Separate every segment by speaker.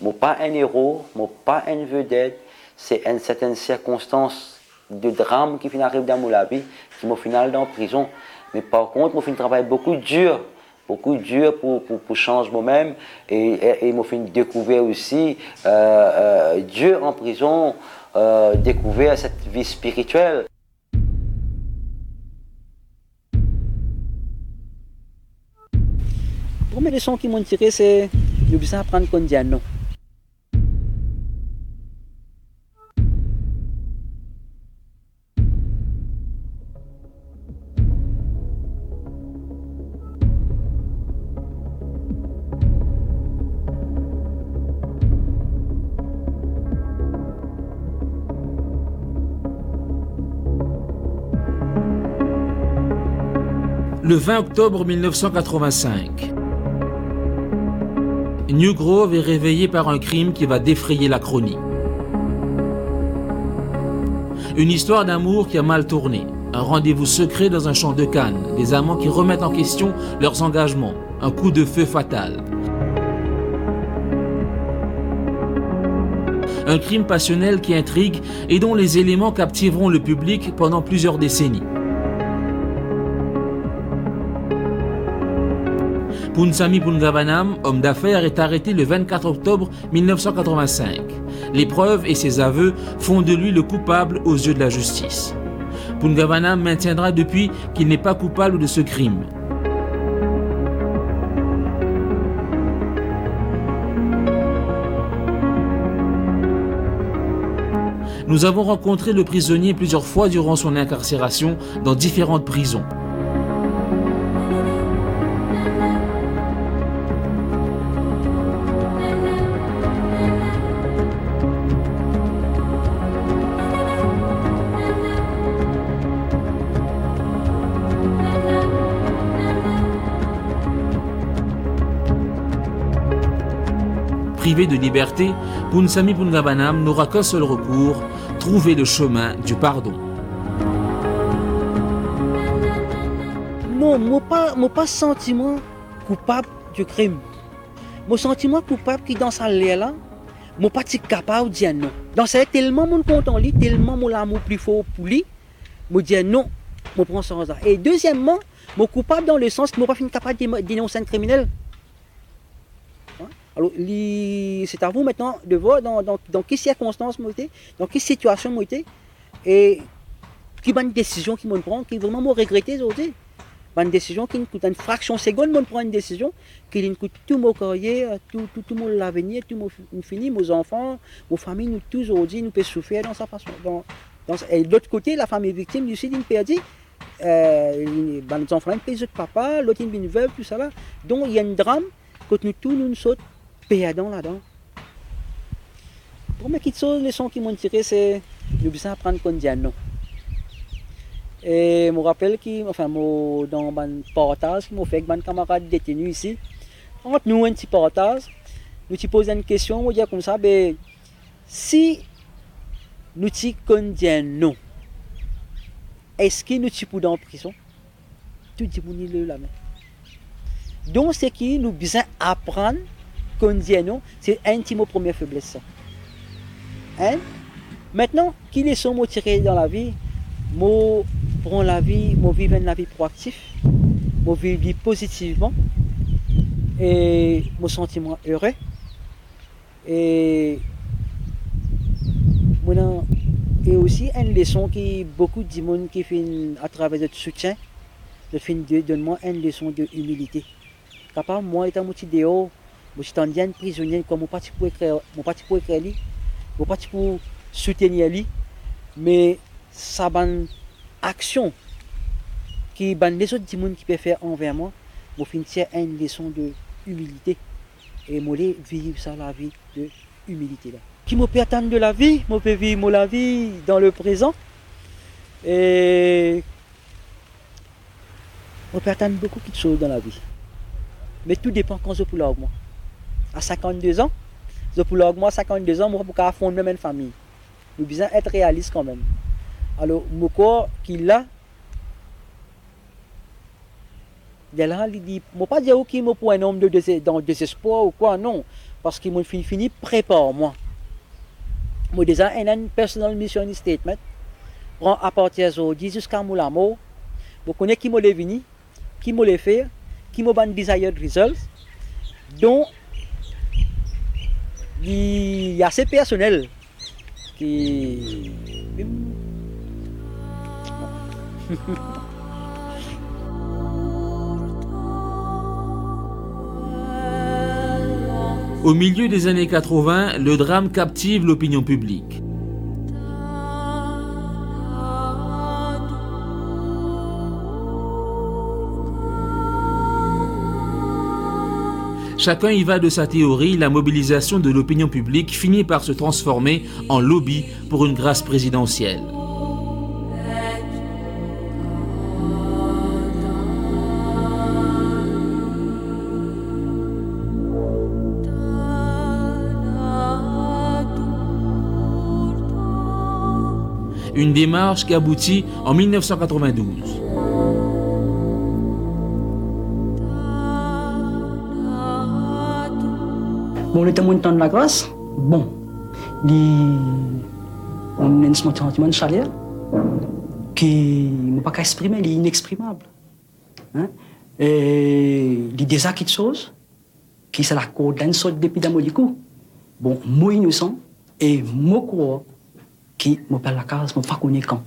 Speaker 1: Je ne suis pas un héros, je ne suis pas une vedette. C'est une certaine circonstance de drame qui arrive dans ma vie, qui m'a final dans la prison. Mais par contre, je travaille beaucoup dur pour changer moi-même et m'a fait découvrir aussi Dieu en prison, découvrir cette vie spirituelle. La première leçon qui m'ont tiré, c'est de bien apprendre qu'on dit non.
Speaker 2: Le 20 octobre 1985, New Grove est réveillé par un crime qui va défrayer la chronique. Une histoire d'amour qui a mal tourné, un rendez-vous secret dans un champ de canne, des amants qui remettent en question leurs engagements, un coup de feu fatal. Un crime passionnel qui intrigue et dont les éléments captiveront le public pendant plusieurs décennies. Punsami Pungavanam, homme d'affaires, est arrêté le 24 octobre 1985. Les preuves et ses aveux font de lui le coupable aux yeux de la justice. Pungavanam maintiendra depuis qu'il n'est pas coupable de ce crime. Nous avons rencontré le prisonnier plusieurs fois durant son incarcération dans différentes prisons. Privé de liberté, Punsami Pungavanam n'aura qu'un seul recours, trouver le chemin du pardon.
Speaker 1: Non, moi pas sentiment coupable du crime. Mon sentiment coupable qui dans sa l'air là, moi pas capable de dire non. Dans ça tellement mon compte en lui, tellement mon amour plus fort pour lui, moi dire non, moi prends ça. Et deuxièmement, mon coupable dans le sens que moi pas capable de dénoncer un criminel. Alors, c'est à vous maintenant de voir dans quelles circonstances moi été, dans quelle situation moi été, et qui bonne décision qui me prend, qui vraiment me regretter aujourd'hui. Une décision qui nous coûte une fraction de seconde, moi prend une décision qui nous coûte tout mon carrière, tout mon avenir, tout mon fini, mes enfants, nos familles, nous tous aujourd'hui, nous pouvons souffrir dans sa façon. Et de l'autre côté, la famille victime du suicide, perdue. Nos enfants, ils payent de papa, l'autre une veuve, tout ça là. Donc il y a un drame que nous tous nous sautons. Perdant là-dedans. Pour moi, les leçons qui m'ont tiré, c'est de bien apprendre qu'on dit non. Et je me rappelle dans un partage qui m'a fait avec un camarade détenu ici, entre nous, un petit partage, nous te posons une question, on va dire comme ça, ben, si nous qu'on dit non, est-ce que nous sommes dans la prison? Tout le monde est là. Donc, c'est qui nous besoin apprendre qu'on dit non, c'est un petit mot première faiblesse. Hein? Maintenant, qui les sont tirés dans la vie, moi prends la vie, moi vivre une vie proactive, moi vivre positivement et mon sentiment heureux et aussi une leçon qui beaucoup de monde qui fait à travers notre soutien, donne-moi une leçon de humilité. Capable moi étant motivé dehors. Je suis un prisonnier comme mon parti pour écrire lui, mon parti pour soutenir lui, mais ça une action qui les autres gens qui peuvent faire envers moi, je finis une leçon de humilité et je vivre ça la vie de humilité là. Qui me peut attendre de la vie, je peux vivre la vie dans le présent et je peux attendre beaucoup de choses dans la vie, mais tout dépend quand je peux l'augmenter. À 52 ans, je peux l'augmenter à 52 ans, je peux fonder même une famille. Nous devons être réalistes quand même. Alors, mon corps qui là, il dit, je ne peux pas dire qu'il me pour un homme dans le désespoir ou quoi, non. parce que mon fini prépare moi. Moi déjà un personal mission statement prend à partir de jusqu'à mon mort. Vous connaissez qui m'a venu, qui m'a le fait, qui m'a ban desired results. Donc il y a assez personnel qui
Speaker 2: Au milieu des années 80, le drame captive l'opinion publique. Chacun y va de sa théorie, la mobilisation de l'opinion publique finit par se transformer en lobby pour une grâce présidentielle. Une démarche qui aboutit en 1992.
Speaker 1: Bon, le temps de la grâce, bon, on a un sentiment de chaleur qui ne peut pas exprimer, il est inexprimable. Hein? Et il des acquis de choses qui c'est la cause d'une sorte d'épidémie. Bon, moi innocent et moi crois qui m'appelle la case, moi pas connaître quand.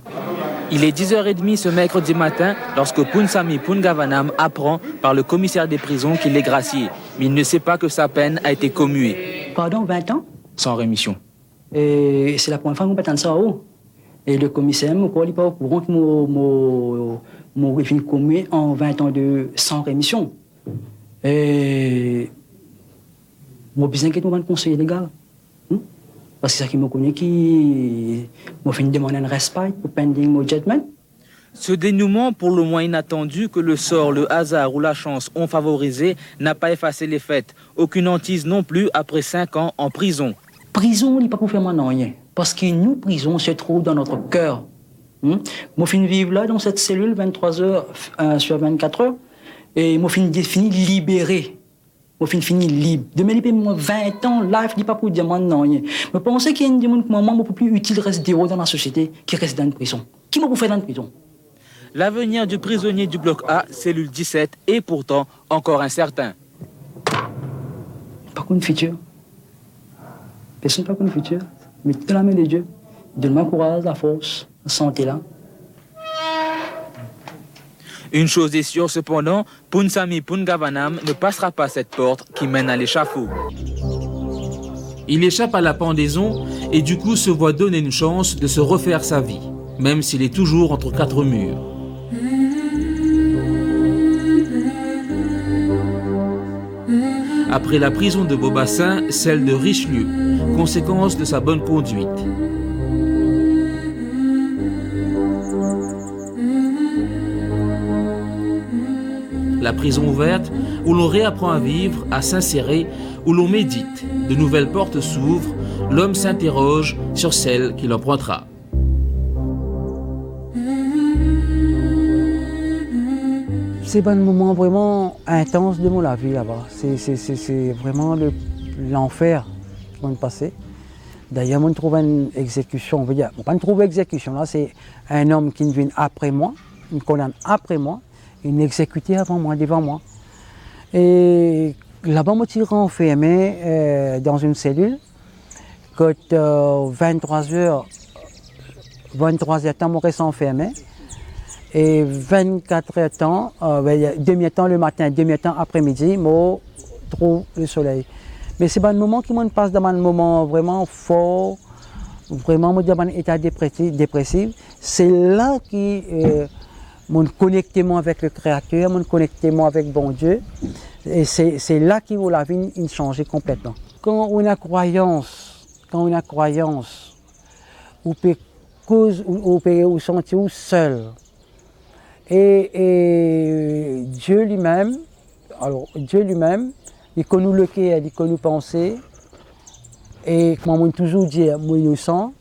Speaker 3: Il est 10h30 ce mercredi matin lorsque Punsami Pungavanam apprend par le commissaire des prisons qu'il est gracié. Mais il ne sait pas que sa peine a été commuée.
Speaker 1: Pardon, 20 ans?
Speaker 3: Sans rémission.
Speaker 1: Et c'est la première fois que nous ça en haut. Et le commissaire, je crois, il n'est pas au courant que mon fini commué en 20 ans de sans rémission. Et moi, besoin que nous un conseiller légal. Parce que c'est ça qui me connaît, qui m'a fait demander un respect pour pending mon judgment.
Speaker 3: Ce dénouement, pour le moins inattendu, que le sort, le hasard ou la chance ont favorisé, n'a pas effacé les faits. Aucune hantise non plus après 5 ans en prison.
Speaker 1: Prison, il n'est pas pour faire rien. Parce que nous, prison, se trouve dans notre cœur. Moi, je vivre là, dans cette cellule, 23 heures sur 24 heures, et moi, je fini libéré. Moi, je fini libre. Demain, il moi 20 ans, life, il n'est pas pour dire non. Je pense qu'il y a des gens qui sont plus utiles de rester dans la société qui reste dans la prison. Qui m'a fait dans la prison?
Speaker 3: L'avenir du prisonnier du bloc A, cellule 17, est pourtant encore incertain.
Speaker 1: Pas qu'une future. Personne n'a pas qu'une future. Mais tout la main de Dieu. Donne-moi le courage, la force, la santé là.
Speaker 3: Une chose est sûre cependant, Punsami Pungavanam ne passera pas cette porte qui mène à l'échafaud.
Speaker 2: Il échappe à la pendaison et du coup se voit donner une chance de se refaire sa vie, même s'il est toujours entre 4 murs. Après la prison de Beaubassin, celle de Richelieu, conséquence de sa bonne conduite. La prison ouverte, où l'on réapprend à vivre, à s'insérer, où l'on médite, de nouvelles portes s'ouvrent, l'homme s'interroge sur celle qu'il empruntera.
Speaker 1: C'est un moment vraiment intense de mon vie là-bas. C'est vraiment l'enfer qui m'a passé. D'ailleurs, on trouve une exécution, on veut dire, on pas trouve exécution, là c'est un homme qui vient après moi, une condamne après moi, une exécuté avant moi, devant moi. Et là-bas, je suis enfermé dans une cellule. Quand 23h temps, je reste enfermé. Et 24h temps, demi-temps le matin, demi-temps après-midi, je trouve le soleil. Mais c'est un moment qui me passe dans un moment vraiment fort, vraiment dans un état dépressif. C'est là que mon connectement avec le Créateur, mon connectement avec bon Dieu. Et c'est là que la vie change complètement. Quand on a croyance, on peut sentir seul. Et Dieu lui-même, il connaît le cœur, il connaît penser. Et comme on toujours dit, moi innocent.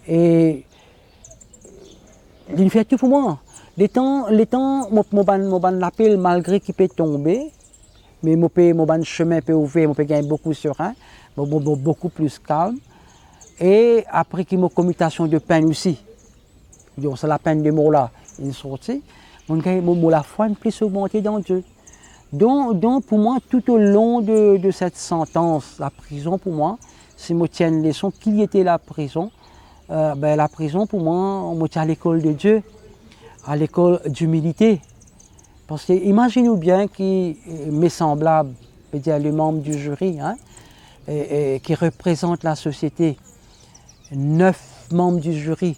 Speaker 1: Et il fait tout pour moi. Les temps, l'appel malgré qu'il peut tomber, mais mon chemin peut ouvert, je gagner beaucoup serein, beaucoup plus calme. Et après qu'il y a une commutation de peine aussi, c'est la peine de mort là, il est sorti, la foi plus augmentée dans Dieu. Donc pour moi, tout au long de cette sentence, la prison pour moi, si je tiens une leçon, qu'il y était la prison, la prison pour moi, on me tient à l'école de Dieu, à l'école d'humilité. Parce que imaginez-vous bien que mes semblables, c'est-à-dire les membres du jury, hein, qui représentent la société, 9 membres du jury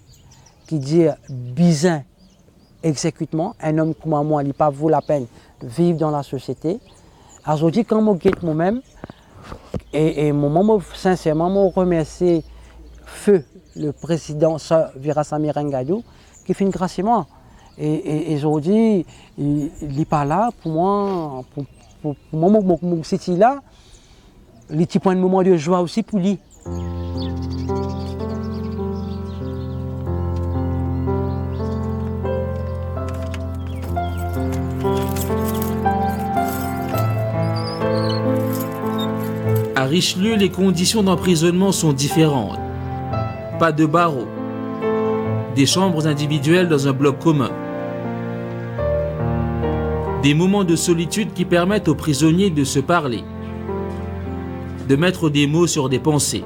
Speaker 1: qui disent Bizin exécutement, un homme comme moi, il n'a pas vaut la peine de vivre dans la société. Alors je dis quand je guette moi-même, et sincèrement, je remercie Feu, le président Virasamy Rengadou, qui fait une grâce à moi. Et je dis, il n'est pas là pour moi, pour moi, mon city là, les petits points de moment de joie aussi pour lui.
Speaker 2: À Richelieu, les conditions d'emprisonnement sont différentes. Pas de barreaux, des chambres individuelles dans un bloc commun, des moments de solitude qui permettent aux prisonniers de se parler, de mettre des mots sur des pensées.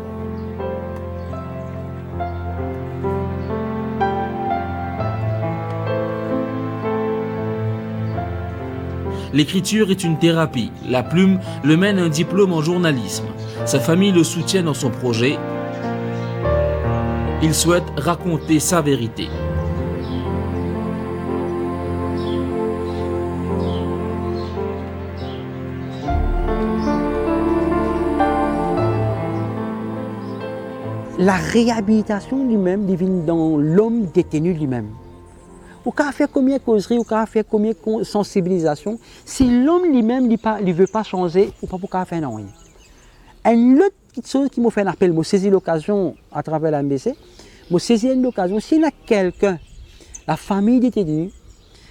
Speaker 2: L'écriture est une thérapie. La plume le mène à un diplôme en journalisme. Sa famille le soutient dans son projet. Il souhaite raconter sa vérité.
Speaker 1: La réhabilitation lui-même vient dans l'homme détenu lui-même. Au cas faire combien de causeries, au cas faire combien de sensibilisation, si l'homme lui-même ne veut pas changer, ou pas pour faire non. Une autre chose qui m'a fait un appel, m'a saisi l'occasion à travers la MBC, m'a saisi l'occasion, s'il y a quelqu'un, la famille détenue,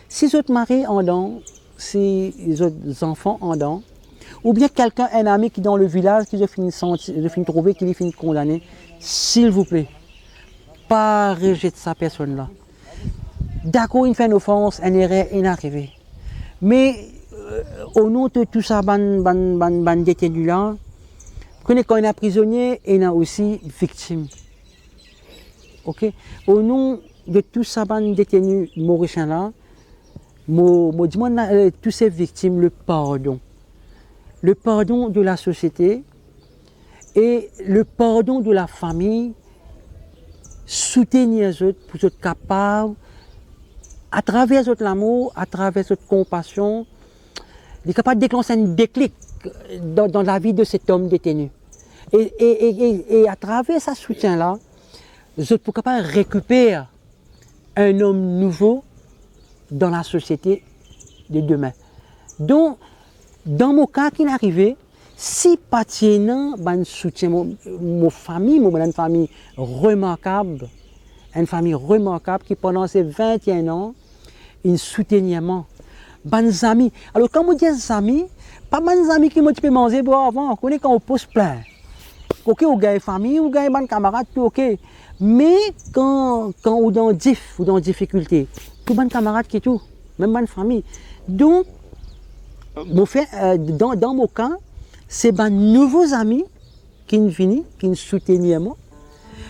Speaker 1: si les autres maris en dedans, si les autres enfants en dedans, ou bien quelqu'un, un ami qui est dans le village, qui a fini trouver, qui a fini condamné, s'il vous plaît, pas rejeter sa personne-là. D'accord, il fait une offense, une erreur est arrivée. Mais au nom de tout ça, ban détenu là, quand on est prisonnier, il y a aussi victime. Ok? Au nom de tout ça, ban détenu mauricien là, je demande à toutes ces victimes le pardon. Le pardon de la société et le pardon de la famille, soutenir les autres pour être capables à travers l'amour, à travers cette compassion, il est capable de déclencher un déclic dans la vie de cet homme détenu. Et à travers ce soutien-là, ils sont capables de récupérer un homme nouveau dans la société de demain. Donc, dans mon cas qui est arrivé, si pas un soutien, mon famille, une famille remarquable, qui pendant ces 21 ans, ils soutiennent mes amis. Alors quand on dit amis, pas mes amis qui m'ont manger avant, on connaît quand on pose plein. Ok, on gagne famille, on gagne des camarades, tout ok. Mais quand on est dans difficulté, tout les camarades qui tout, même ma famille. Donc, dans mon cas, c'est mes nouveaux amis qui viennent, qui soutiennent moi.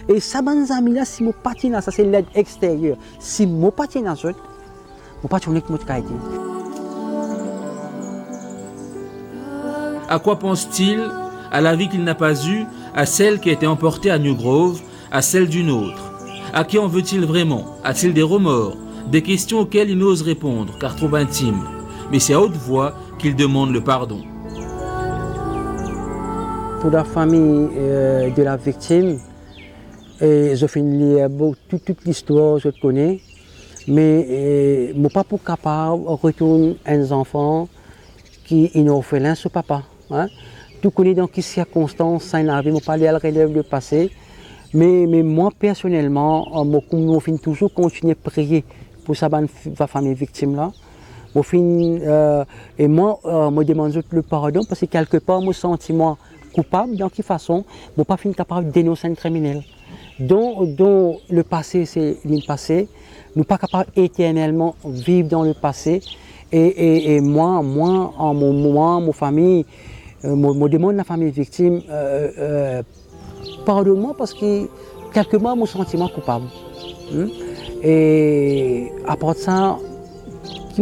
Speaker 1: Et ça, mes amis là, si je patine, ça c'est l'aide extérieure. Si je patine à ça, je patine avec mon qualité.
Speaker 2: À quoi pense-t-il? À la vie qu'il n'a pas eue, à celle qui a été emportée à New Grove, à celle d'une autre? À qui en veut-il vraiment? A-t-il des remords? Des questions auxquelles il n'ose répondre, car trop intime. Mais c'est à haute voix qu'il demande le pardon.
Speaker 1: Pour la famille de la victime, je finis toute l'histoire, je connais, mais je ne suis pas capable de retourner un enfant qui est orphelin sur papa. Hein? Tout connaît dans quelles circonstances ça arrive, je ne pas aller relève le passé, mais moi personnellement, je finis toujours continuer à prier pour sa famille victime là. Au fin, et moi, me demande le pardon parce que quelque part, mon sentiment coupable, dans quelle façon, je ne pas capable de dénoncer un criminel. Donc le passé, c'est le passé. Nous ne sommes pas capables éternellement vivre dans le passé. Et moi, ma famille, me demande la famille victime, pardonne-moi parce que quelque part, mon sentiment coupable. Et après ça,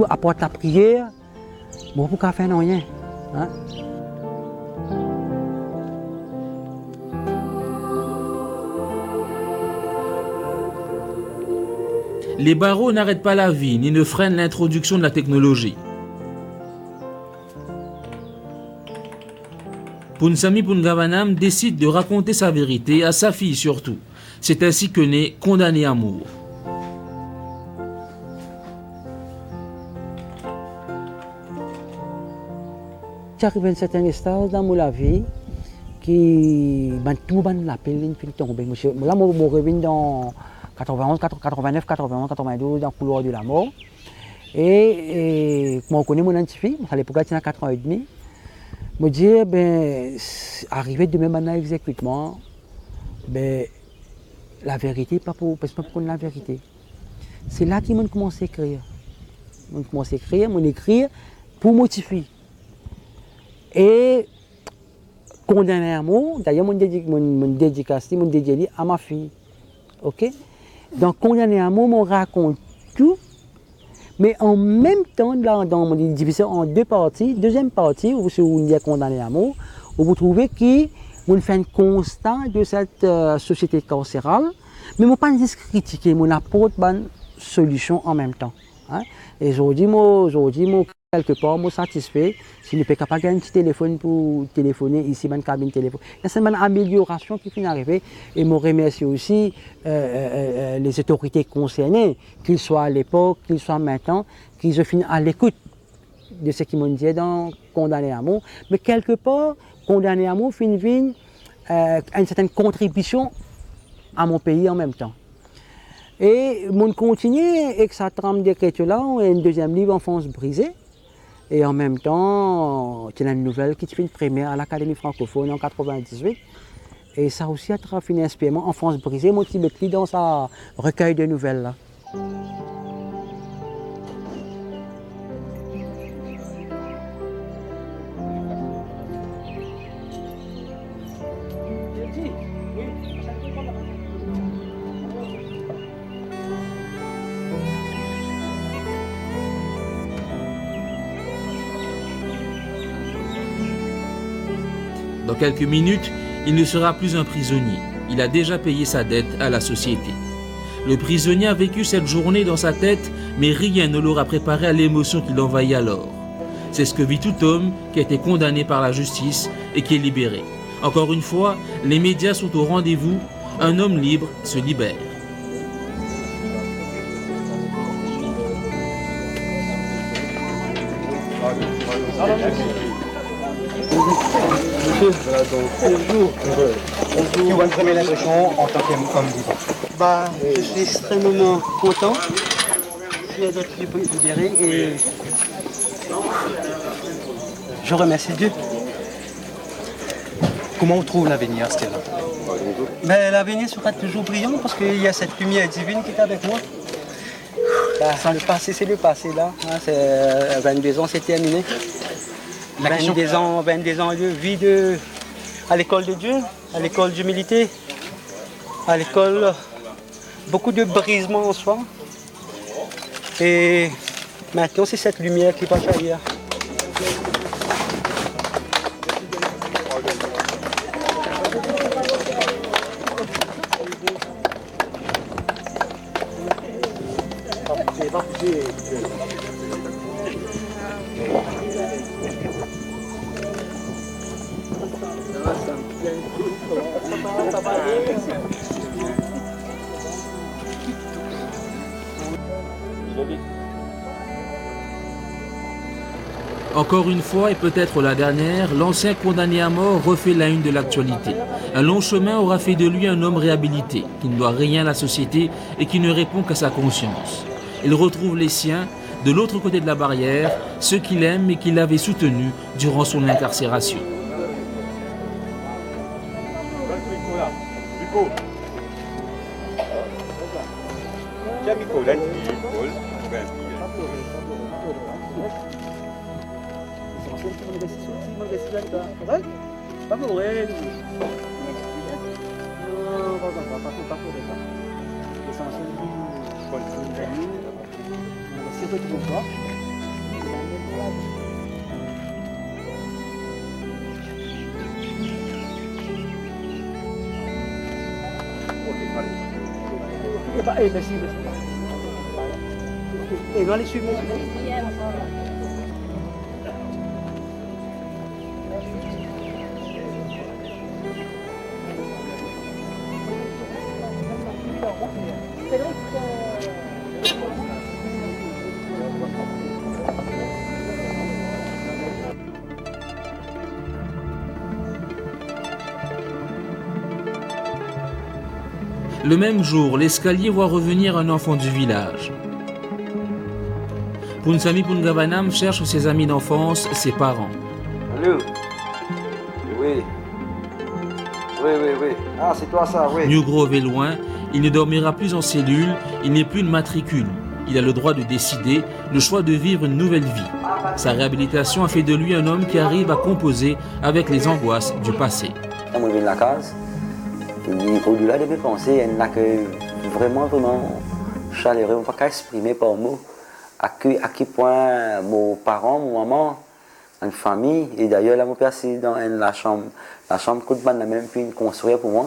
Speaker 1: après la prière, bon, pourquoi faire rien? Hein?
Speaker 2: Les barreaux n'arrêtent pas la vie ni ne freinent l'introduction de la technologie. Punsami Pungavanam décide de raconter sa vérité à sa fille surtout. C'est ainsi que naît Condamné Amour.
Speaker 1: J'arrive à un certain stade dans ma vie qui tout la pelle une fin tomber. Là, je reviens dans 91, 89, 91, 92 dans le couloir de la mort. Et moi, je connais mon anti-fille, à l'époque, j'avais 4 ans et demi. Je me dis, ben, arrivé demain matin exécutement, ben, la vérité, pas pour la vérité. C'est là qu'ils m'ont commencé à écrire. Ils commencé à écrire pour motiver. Et condamné à mort, d'ailleurs, mon dédicace, mon dédié à ma fille. Ok? Donc, condamné à mort, on raconte tout, mais en même temps, là, dans mon division en deux parties. Deuxième partie, où il y a condamné à mort, où vous trouvez qu'on fait un constat de cette société carcérale, mais on ne pas juste critiquer, on apporte une solution en même temps. Hein? Et aujourd'hui, quelque part, je suis satisfait. Si nous ne sommes pas capable un petit téléphone pour téléphoner ici, dans la cabine téléphone. C'est une amélioration qui finit d'arriver. Et je remercie aussi les autorités concernées, qu'ils soient à l'époque, qu'ils soient maintenant, qu'ils finissent à l'écoute de ce qu'ils m'ont dit dans Condamné à mort. Mais quelque part, Condamné à mort finit une certaine contribution à mon pays en même temps. Et je continue avec sa trame d'écriture-là, un deuxième livre, Enfance brisée. Et en même temps, il y a une nouvelle qui fait une première à l'Académie francophone en 1998. Et ça aussi a fait un inspirement. Enfance brisée, mon petit mettre dans sa recueil de nouvelles là.
Speaker 2: Dans quelques minutes, il ne sera plus un prisonnier. Il a déjà payé sa dette à la société. Le prisonnier a vécu cette journée dans sa tête, mais rien ne l'aura préparé à l'émotion qui l'envahit alors. C'est ce que vit tout homme qui a été condamné par la justice et qui est libéré. Encore une fois, les médias sont au rendez-vous. Un homme libre se libère.
Speaker 4: Quelle est votre première impression en tant qu'homme libre?
Speaker 1: Je suis extrêmement content d'être libéré et je remercie Dieu.
Speaker 4: Comment on trouve l'avenir, Stella?
Speaker 1: L'avenir sera toujours brillant parce qu'il y a cette lumière divine qui est avec moi. Sans le passé, c'est le passé là. 22 ans, c'est terminé. 22 ans de vie à l'école de Dieu, à l'école d'humilité, à l'école, beaucoup de brisement en soi. Et maintenant, c'est cette lumière qui va jaillir.
Speaker 2: Encore une fois, et peut-être la dernière, l'ancien condamné à mort refait la une de l'actualité. Un long chemin aura fait de lui un homme réhabilité, qui ne doit rien à la société et qui ne répond qu'à sa conscience. Il retrouve les siens, de l'autre côté de la barrière, ceux qu'il aime et qui l'avaient soutenu durant son incarcération.
Speaker 1: Merci. Et non, allez, suivez-moi.
Speaker 2: Le même jour, l'escalier voit revenir un enfant du village. Punsami Pungavanam cherche ses amis d'enfance, ses parents.
Speaker 5: Allô? Oui. Ah, c'est toi ça, oui.
Speaker 2: New Grove est loin, il ne dormira plus en cellule, il n'est plus de matricule. Il a le droit de décider, le choix de vivre une nouvelle vie. Sa réhabilitation a fait de lui un homme qui arrive à composer avec les angoisses du passé.
Speaker 5: Quand on vient de la case, au-delà de mes pensées, il n'y a que vraiment chaleureux, on ne peut pas exprimer par mots à quel point mes parents, mon maman, une famille, et d'ailleurs là mon père c'est dans la chambre que je n'ai même pu construire pour moi,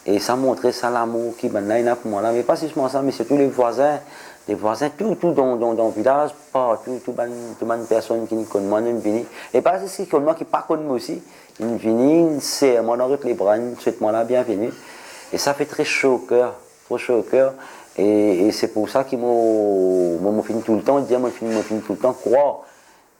Speaker 5: et ça montrait ça l'amour qui est pour moi là, mais pas seulement ça, mais surtout les voisins tout dans le village, partout, toutes les personnes qui nous connaissent, et pas ceux qui connaissent qui ne connaissent pas moi aussi, ils viennent, ils serrent moi dans les bras, ils souhaitent moi la bienvenue, et ça fait très chaud au cœur, trop chaud au cœur. Et c'est pour ça qu'il m'a fini tout le temps, croire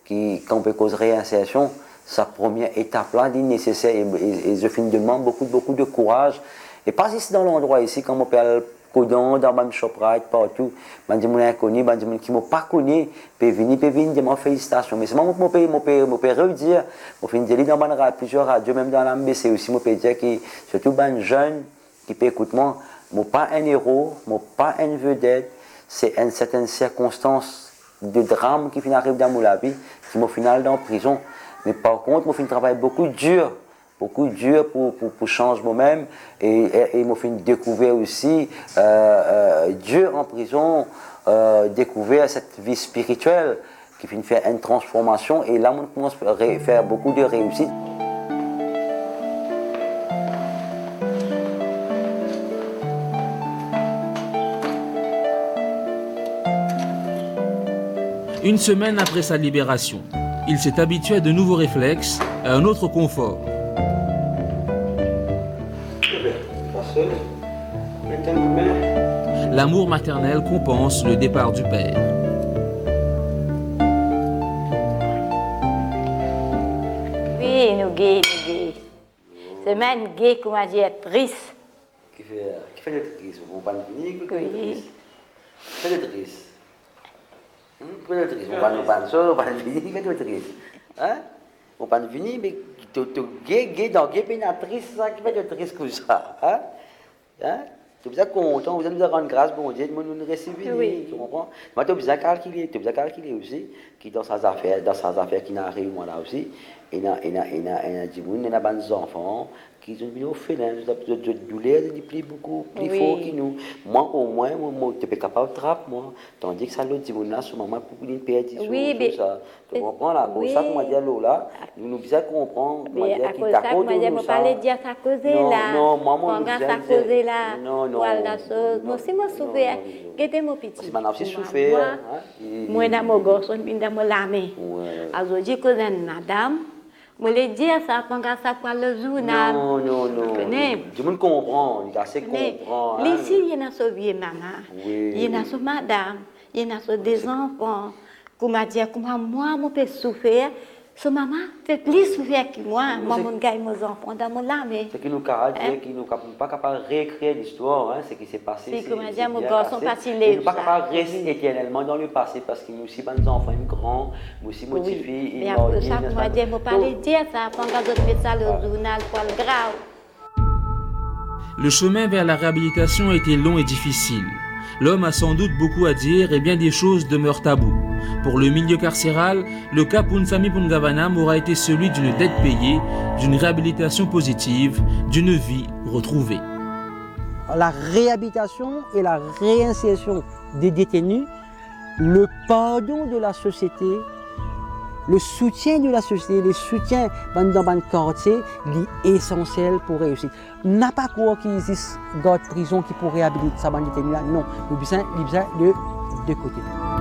Speaker 5: qu'on peut causer réinsertion, sa première étape là, est nécessaire. Et je finis de demander beaucoup de courage. Et pas ici dans l'endroit ici, quand mon père Codon, dans ma shoprite, partout, je dis inconnu, je dis qui ne m'a pas connu, peut venir, dire félicitations. Mais c'est moi mon père redire, mon fin de dans plusieurs radios, même dans la MBC aussi, mon père dire que surtout les jeunes qui peut écouter moi. Je ne suis pas un héros, je ne suis pas une vedette, c'est une certaine circonstance de drame qui arrive dans ma vie, qui m'a final dans la prison. Mais par contre, je travaille beaucoup dur pour changer moi-même et je fait découvrir aussi Dieu en prison, découvrir cette vie spirituelle qui fait faire une transformation et là, on commence à faire beaucoup de réussite.
Speaker 2: Une semaine après sa libération, il s'est habitué à de nouveaux réflexes, à un autre confort. L'amour maternel compense le départ du père.
Speaker 6: Oui, nous gays. C'est même gay qu'on m'a dit être triste.
Speaker 5: Qui fait le triste, vous ne venir,
Speaker 6: Oui.
Speaker 5: Qui fait le triste. On va venir, hein? On va venir, mais gay dans gay pénatrice, ça qui fait de triste comme ça, hein? Tu es bien content, vous allez nous rendre grâce, bon Dieu, nous recevoir, tu comprends? Mais tu es bien calculé aussi, qui dans ses affaires qui n'arrivent moi là aussi, il y a des enfants qui ont mis au félin, de douleur, de plus beaucoup plus fort que nous. Moi au moins, tu es capable de trapper, moi, tandis que ça l'autre dit là, ce moment pour une perte tout ça. Tu comprends là, pour ça que moi dis là, nous bien comprendre, moi dire qui t'a causé
Speaker 6: moi parler dire ça causé là.
Speaker 5: Non, maman
Speaker 6: nous ça causé là.
Speaker 5: Non.
Speaker 6: Voilà chose. Moi si moi souffert, qu'était mon petit.
Speaker 5: C'est maintenant aussi souffert.
Speaker 6: Moi dans mon gosse, dans mon lame. Alors dit que madame moi les dire ça pendant ça pour le journal.
Speaker 5: Non. Tu me comprends, il a assez comprendre.
Speaker 6: Ici il y a sauvé maman. Il y a sauvé madame, il y a sauvé des enfants. Comment dire comment moi mon père souffert So maman, c'est plus vieux que moi. Moi, mon gars, mes enfants dans mon lame.
Speaker 5: Ce qui nous a dit qu'il nous pas capable de réécrire l'histoire, hein, ce qui s'est passé.
Speaker 6: C'est comme dire, mon
Speaker 5: bien
Speaker 6: garçon
Speaker 5: passé.
Speaker 6: pas si
Speaker 5: Nous
Speaker 6: laid.
Speaker 5: pas capable de rester éternellement dans le passé parce que nous aussi, nos enfants, ils sont grands, nous aussi, nos petites filles,
Speaker 6: Mais
Speaker 5: ils
Speaker 6: après ça,
Speaker 5: sont
Speaker 6: moi, je ne pas les dire ça. Quand on met ça le journal, pour le grave.
Speaker 2: Le chemin vers la réhabilitation a été long et difficile. L'homme a sans doute beaucoup à dire et bien des choses demeurent taboues. Pour le milieu carcéral, le cas Punsami Pungavanam aura été celui d'une dette payée, d'une réhabilitation positive, d'une vie retrouvée.
Speaker 1: La réhabilitation et la réinsertion des détenus, le pardon de la société, le soutien de la société, le soutien dans le quartier est essentiel pour réussir. N'a pas quoi qu'il existe garde prison qui pourrait réhabiliter ça dans les détenus là. Non, nous besoin de deux côtés.